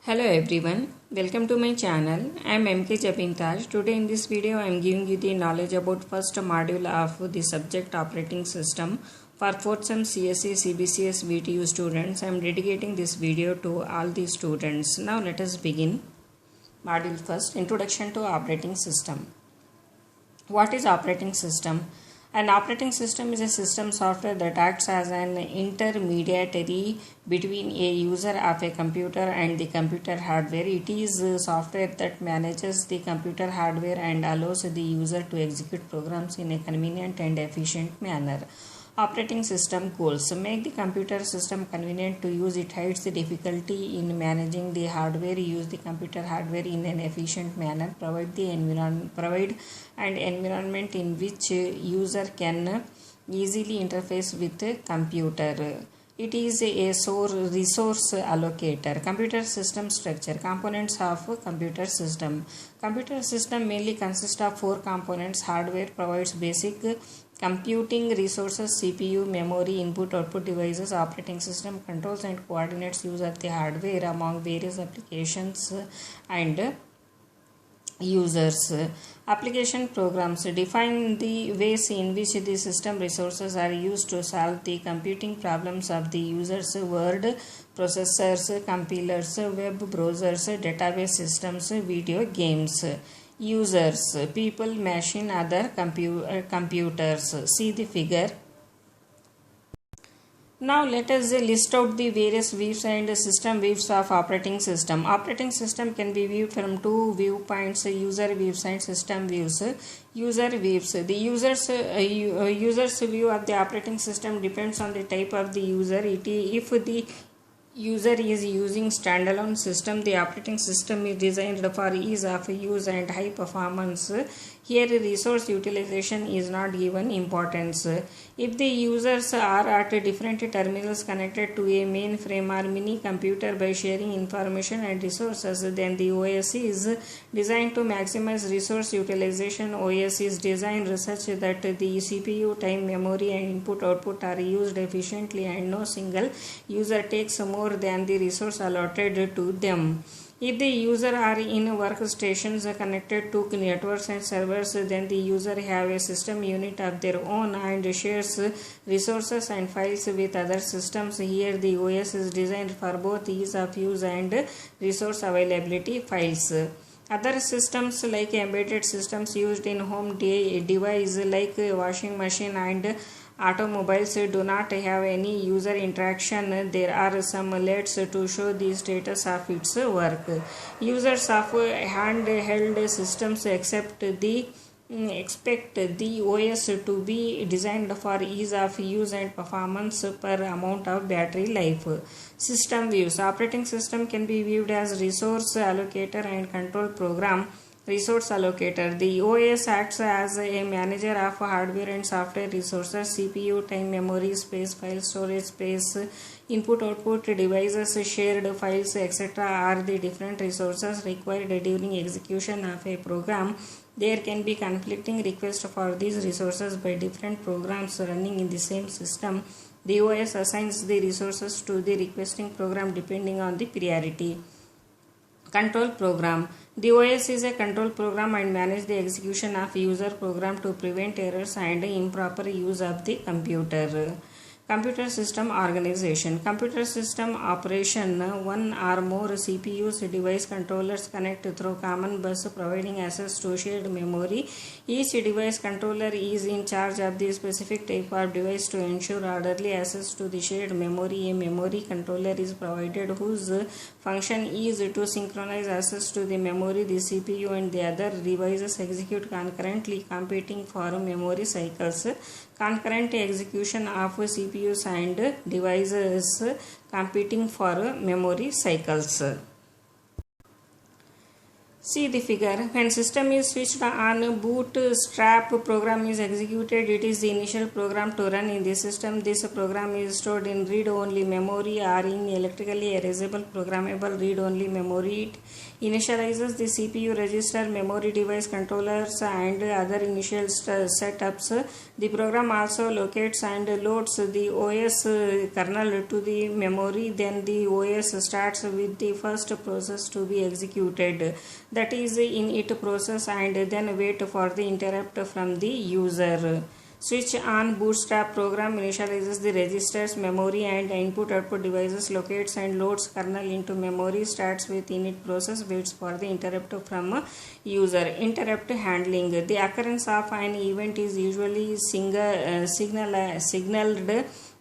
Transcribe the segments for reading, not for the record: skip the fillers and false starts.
Hello everyone, welcome to my channel. I am MK Japintaj. Today in this video I am giving you the knowledge about first module of the subject operating system for 4th sem CSE CBCS VTU students. I am dedicating this video to all the students. Now let us begin. Module first, Introduction to Operating System. What is operating system? An operating system is a system software that acts as an intermediary between a user of a computer and the computer hardware. It is software that manages the computer hardware and allows the user to execute programs in a convenient and efficient manner. Operating system goals: make the computer system convenient to use. It hides the difficulty in managing the hardware. Use the computer hardware in an efficient manner. Provide an environment in which user can easily interface with the computer. It is a resource allocator. Computer system structure. Components of computer system. Computer system mainly consists of 4 components. Hardware provides basic computing resources. CPU, memory, input-output devices. Operating system controls and coordinates use of the hardware among various applications and users. Application programs define the ways in which the system resources are used to solve the computing problems of the users. Word processors, compilers, web browsers, database systems, video games. Users: people, machine, other computers. See the figure. Now let us list out the various views and system views of operating system. Operating system can be viewed from 2 viewpoints: user views and system views. User views. The user's view of the operating system depends on the type of the user. If the user is using standalone system, the operating system is designed for ease of use and high performance. Here resource utilization is not given importance. If the users are at different terminals connected to a mainframe or mini computer by sharing information and resources, then the OS is designed to maximize resource utilization. OS is designed such that the CPU time, memory and input-output are used efficiently and no single user takes more than the resource allotted to them. If the user are in workstations connected to networks and servers, then the user have a system unit of their own and shares resources and files with other systems. Here the OS is designed for both ease of use and resource availability. Files. Other systems like embedded systems used in home device like washing machine and automobiles do not have any user interaction. There are some LEDs to show the status of its work. Users of handheld systems expect the OS to be designed for ease of use and performance per amount of battery life. System views. Operating system can be viewed as resource allocator and control program. Resource allocator. The OS acts as a manager of hardware and software resources. CPU, time, memory, space, file storage space, input-output devices, shared files, etc. are the different resources required during execution of a program. There can be conflicting requests for these resources by different programs running in the same system. The OS assigns the resources to the requesting program depending on the priority. Control program. The OS is a control program and manages the execution of user program to prevent errors and improper use of the computer. Computer system organization. Computer system operation. One or more CPUs, device controllers connect through common bus providing access to shared memory. Each device controller is in charge of the specific type of device to ensure orderly access to the shared memory. A memory controller is provided whose function is to synchronize access to the memory. The CPU and the other devices execute concurrently, competing for memory cycles. Concurrent execution of CPUs and devices competing for memory cycles. See the figure. When system is switched on, bootstrap program is executed. It is the initial program to run in the system. This program is stored in read-only memory or in electrically erasable programmable read-only memory. It initializes the CPU register, memory device controllers and other initial setups. The program also locates and loads the OS kernel to the memory. Then the OS starts with the first process to be executed, that is init process, and then wait for the interrupt from the user. Switch on bootstrap program initializes the registers, memory and input output devices, locates and loads kernel into memory, starts with init process, waits for the interrupt from user. Interrupt handling. The occurrence of an event is usually signaled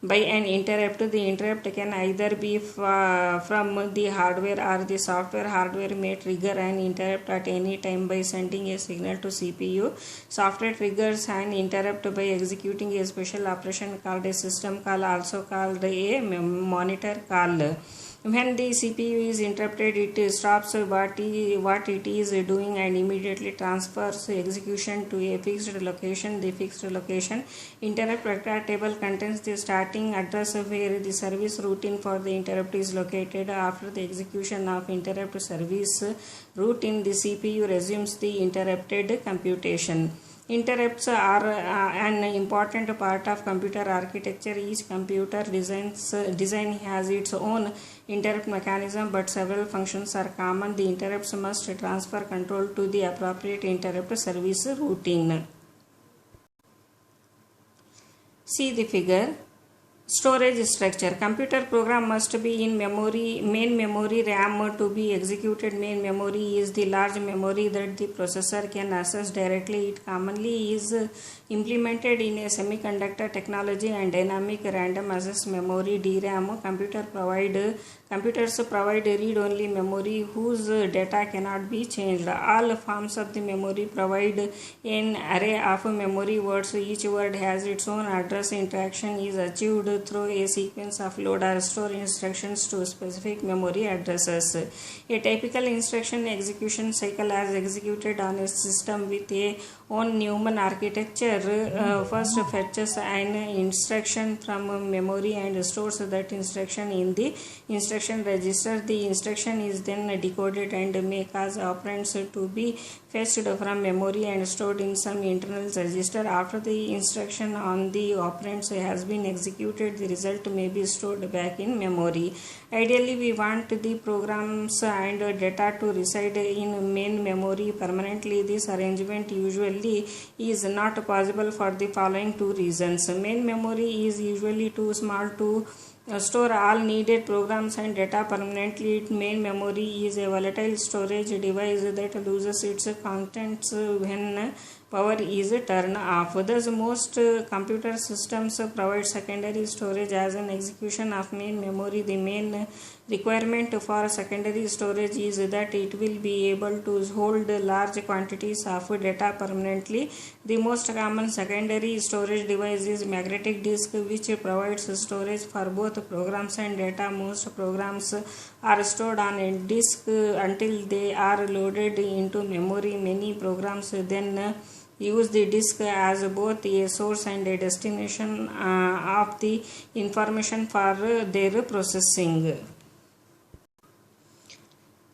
by an interrupt. The interrupt can either be from the hardware or the software. Hardware may trigger an interrupt at any time by sending a signal to CPU. Software triggers an interrupt by executing a special operation called a system call, also called a monitor call. When the CPU is interrupted, it stops what it is doing and immediately transfers execution to a fixed location. The fixed location interrupt vector table contains the starting address where the service routine for the interrupt is located. After the execution of interrupt service routine, the CPU resumes the interrupted computation. Interrupts are an important part of computer architecture. Each computer design has its own interrupt mechanism, but several functions are common. The interrupts must transfer control to the appropriate interrupt service routine. See the figure. Storage structure. Computer program must be in memory, main memory RAM to be executed. Main memory is the large memory that the processor can access directly. It commonly is implemented in a semiconductor technology and dynamic random access memory DRAM. Computers provide read-only memory whose data cannot be changed. All forms of the memory provide an array of memory words. Each word has its own address. Interaction is achieved through a sequence of load or store instructions to specific memory addresses. A typical instruction execution cycle as executed on a system with a own Neumann architecture first fetches an instruction from memory and stores that instruction in the instruction register. The instruction is then decoded and may cause operands to be fetched from memory and stored in some internal register. After the instruction on the operands has been executed, the result may be stored back in memory. Ideally, we want the programs and data to reside in main memory permanently. This arrangement usually is not possible for the following two reasons. Main memory is usually too small to store all needed programs and data permanently. Main memory is a volatile storage device that loses its contents when power is turned off. Thus, most computer systems provide secondary storage as an execution of main memory. The main requirement for secondary storage is that it will be able to hold large quantities of data permanently. The most common secondary storage device is magnetic disk, which provides storage for both programs and data. Most programs are stored on a disk until they are loaded into memory. Many programs then use the disk as both a source and a destination of the information for their processing.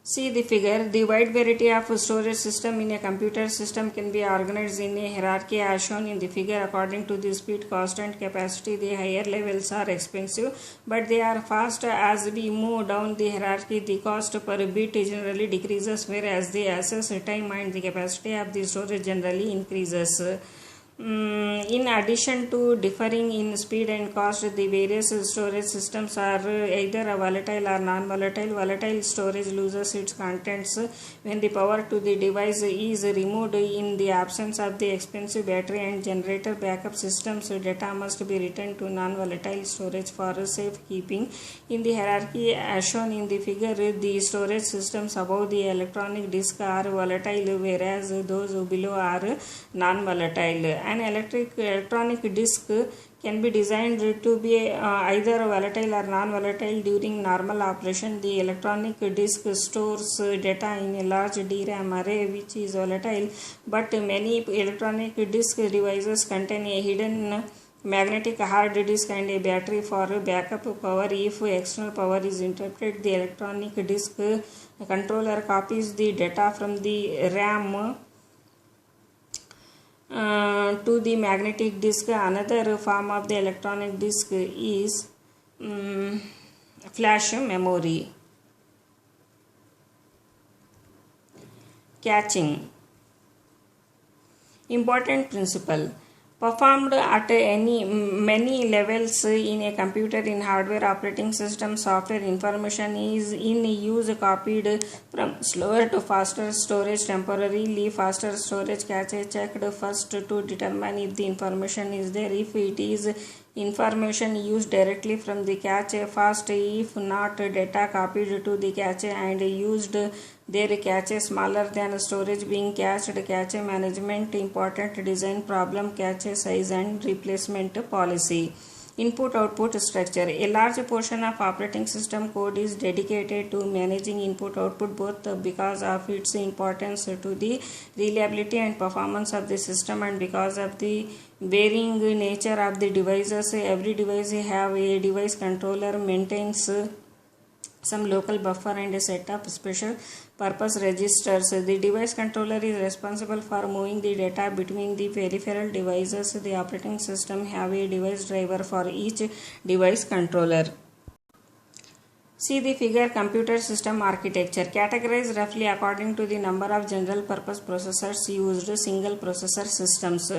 See the figure. The wide variety of storage system in a computer system can be organized in a hierarchy as shown in the figure according to the speed, cost and capacity. The higher levels are expensive, but they are fast. As we move down the hierarchy, the cost per bit generally decreases, whereas the access time and the capacity of the storage generally increases. In addition to differing in speed and cost, the various storage systems are either volatile or non-volatile. Volatile storage loses its contents when the power to the device is removed. In the absence of the expensive battery and generator backup systems, data must be returned to non-volatile storage for safekeeping. In the hierarchy as shown in the figure, the storage systems above the electronic disk are volatile, whereas those below are non-volatile. An electronic disk can be designed to be either volatile or non-volatile during normal operation. The electronic disk stores data in a large DRAM array which is volatile, but many electronic disk devices contain a hidden magnetic hard disk and a battery for backup power. If external power is interrupted, the electronic disk controller copies the data from the RAM to the magnetic disk. Another form of the electronic disk is flash memory. Caching. Important principle. Performed at many levels in a computer. In hardware, operating system, software, information is in use copied from slower to faster storage. Temporarily faster storage cache checked first to determine if the information is there. If it is information used directly from the cache, fast. If not, data copied to the cache and used there. Cache smaller than storage being cached. Cache management. Important design problem. Cache size and replacement policy. Input-output structure. A large portion of operating system code is dedicated to managing input-output, both because of its importance to the reliability and performance of the system and because of the varying nature of the devices. Every device have a device controller, maintains some local buffer and a set of special purpose registers. The device controller is responsible for moving the data between the peripheral devices. The operating system have a device driver for each device controller. See the figure. Computer system architecture. Categorized roughly according to the number of general purpose processors used. Single processor systems.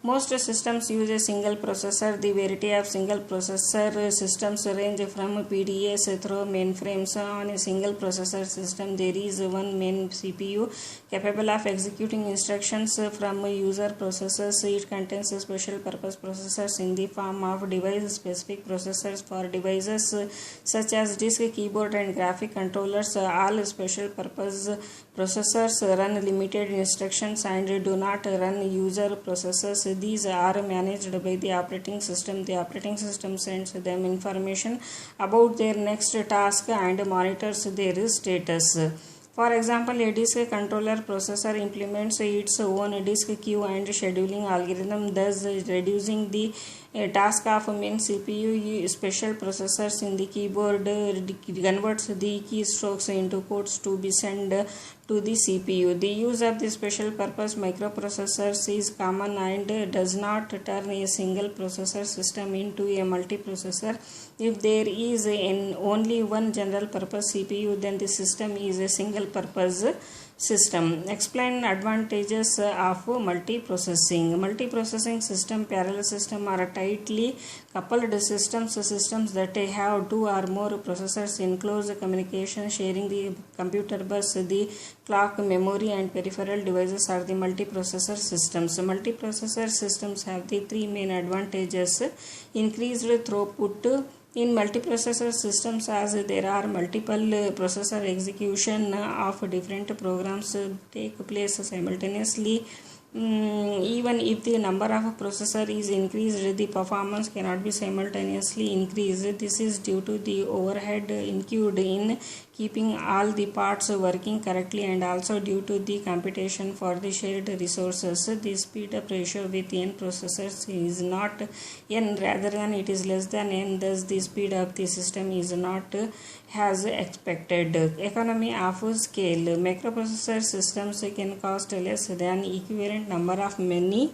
Most systems use a single processor. The variety of single processor systems range from PDAs through mainframes. On a single processor system, there is one main CPU capable of executing instructions from user processors. It contains special purpose processors in the form of device-specific processors for devices such as disk, keyboard, and graphic controllers. All special purpose processors run limited instructions and do not run user processors. These are managed by the operating system. The operating system sends them information about their next task and monitors their status. For example, a disk controller processor implements its own disk queue and scheduling algorithm, thus reducing the task of main CPU. Special processors in the keyboard converts the keystrokes into codes to be sent to the CPU. The use of the special purpose microprocessors is common and does not turn a single processor system into a multiprocessor. If there is only one general purpose CPU, then the system is a single purpose system. Explain advantages of multiprocessing. Multiprocessing system, parallel system are tightly coupled systems that have two or more processors in close communication, sharing the computer bus. The clock, memory, and peripheral devices are the multiprocessor systems. Multiprocessor systems have the three main advantages. Increased throughput. In multiprocessor systems, as there are multiple processor execution of different programs take place simultaneously, even if the number of processor is increased, the performance cannot be simultaneously increased. This is due to the overhead incurred in keeping all the parts working correctly and also due to the computation for the shared resources. The speed up ratio with n processors is not n, rather than it is less than n, thus the speed of the system is not as expected. Economy of scale. Microprocessor systems can cost less than equivalent number of many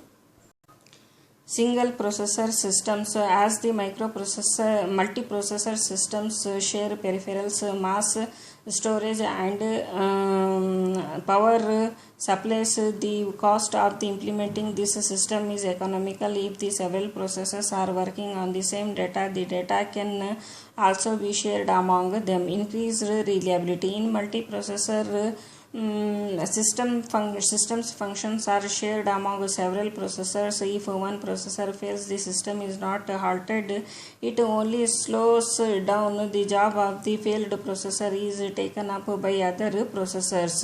single processor systems, as the multiprocessor systems share peripherals, mass storage, and power supplies. The cost of the implementing this system is economical. If the several processors are working on the same data, the data can also be shared among them. Increased reliability. In multiprocessor systems functions are shared among several processors. If one processor fails, the system is not halted, it only slows down. The job of the failed processor is taken up by other processors.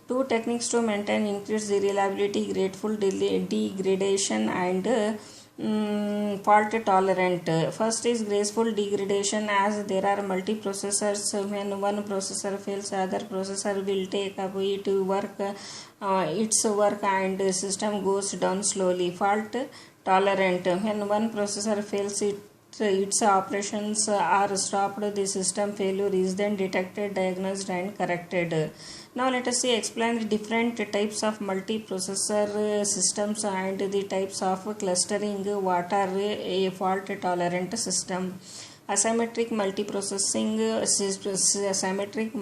Two techniques to maintain increased reliability: grateful degradation and fault tolerant. First is graceful degradation, as there are multiprocessors. When one processor fails, other processor will take up its work and the system goes down slowly. Fault tolerant. When one processor fails, its operations are stopped. The system failure is then detected, diagnosed and corrected. Now let us see explain the different types of multiprocessor systems and the types of clustering. What are a fault tolerant system? Asymmetric multiprocessing, asymmetric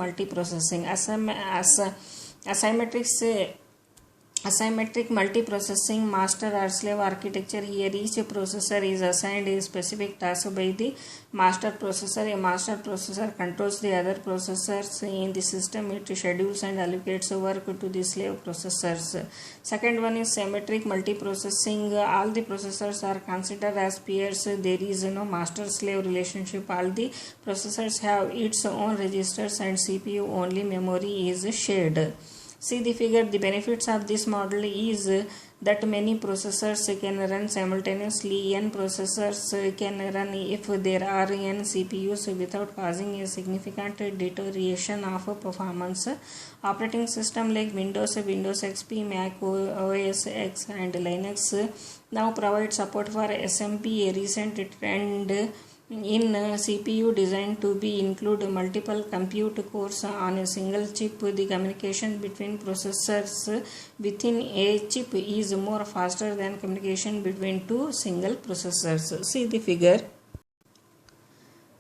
multiprocessing master or slave architecture. Here each processor is assigned a specific task by the master processor. A master processor controls the other processors in the system. It schedules and allocates work to the slave processors. Second one is symmetric multiprocessing. All the processors are considered as peers. There is no master-slave relationship. All the processors have its own registers and CPU only memory is shared. See the figure. The benefits of this model is that many processors can run simultaneously. N processors can run if there are n CPUs without causing a significant deterioration of performance. Operating system like Windows, Windows XP, Mac OS X and Linux now provide support for SMP, a recent trend in CPU designed to be include multiple compute cores on a single chip. The communication between processors within a chip is more faster than communication between two single processors. See the figure.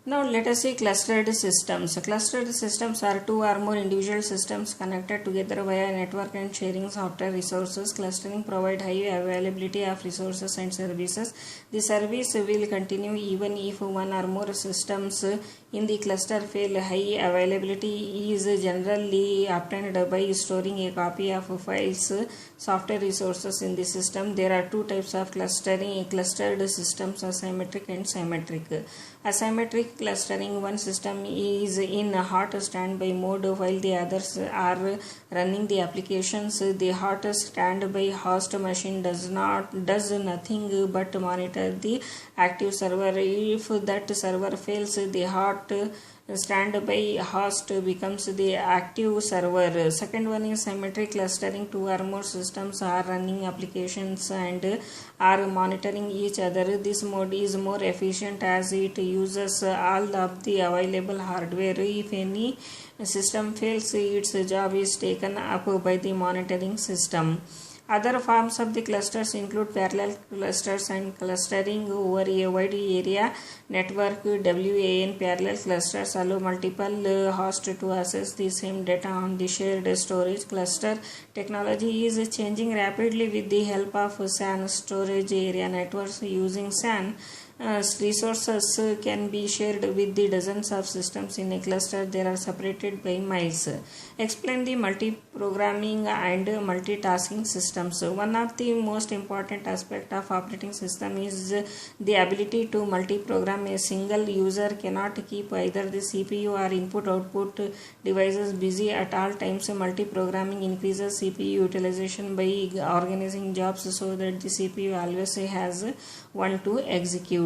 Now let us see clustered systems. Clustered systems are two or more individual systems connected together via network and sharing software resources. Clustering provides high availability of resources and services. The service will continue even if one or more systems in the cluster fail. High availability is generally obtained by storing a copy of files, software resources in the system. There are two types of clustering: clustered systems, asymmetric and symmetric. Asymmetric clustering, one system is in a hot standby mode while the others are running the applications. The hot standby host machine does nothing but monitor the active server. If that server fails, the hot standby host becomes the active server. Second one is symmetric clustering. Two or more systems are running applications and are monitoring each other. This mode is more efficient as it uses all of the available hardware. If any system fails, its job is taken up by the monitoring system. Other forms of the clusters include parallel clusters and clustering over a wide area network. WAN parallel clusters allow multiple hosts to access the same data on the shared storage. Cluster technology is changing rapidly with the help of SAN storage area networks. Using SAN, resources can be shared with the dozens of systems in a cluster. They are separated by miles. Explain the multi-programming and multitasking systems. One of the most important aspects of operating system is the ability to multi-program. A single user cannot keep either the CPU or input-output devices busy at all times. Multi-programming increases CPU utilization by organizing jobs so that the CPU always has one to execute.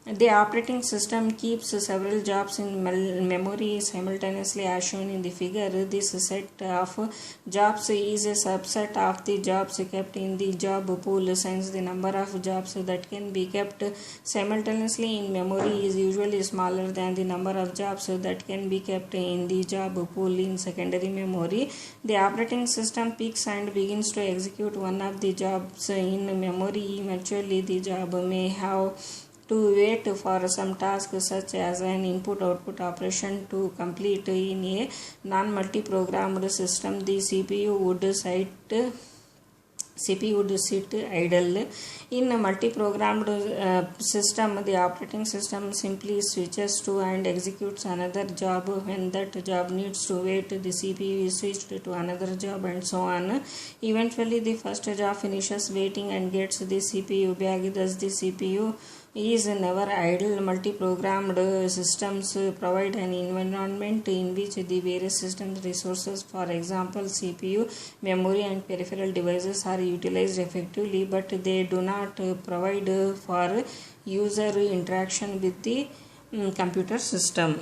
The operating system keeps several jobs in memory simultaneously as shown in the figure. This set of jobs is a subset of the jobs kept in the job pool. Since the number of jobs that can be kept simultaneously in memory is usually smaller than the number of jobs that can be kept in the job pool in secondary memory, the operating system picks and begins to execute one of the jobs in memory. Eventually, the job may have to wait for some task such as an input-output operation to complete. In a non-multi-programmed system, the CPU would sit idle. In a multi-programmed system, the operating system simply switches to and executes another job. When that job needs to wait, the CPU is switched to another job and so on. Eventually, the first job finishes waiting and gets the CPU back. Thus, the CPU is never idle. Multi-programmed systems provide an environment in which the various system resources, for example CPU, memory and peripheral devices, are utilized effectively, but they do not provide for user interaction with the computer system.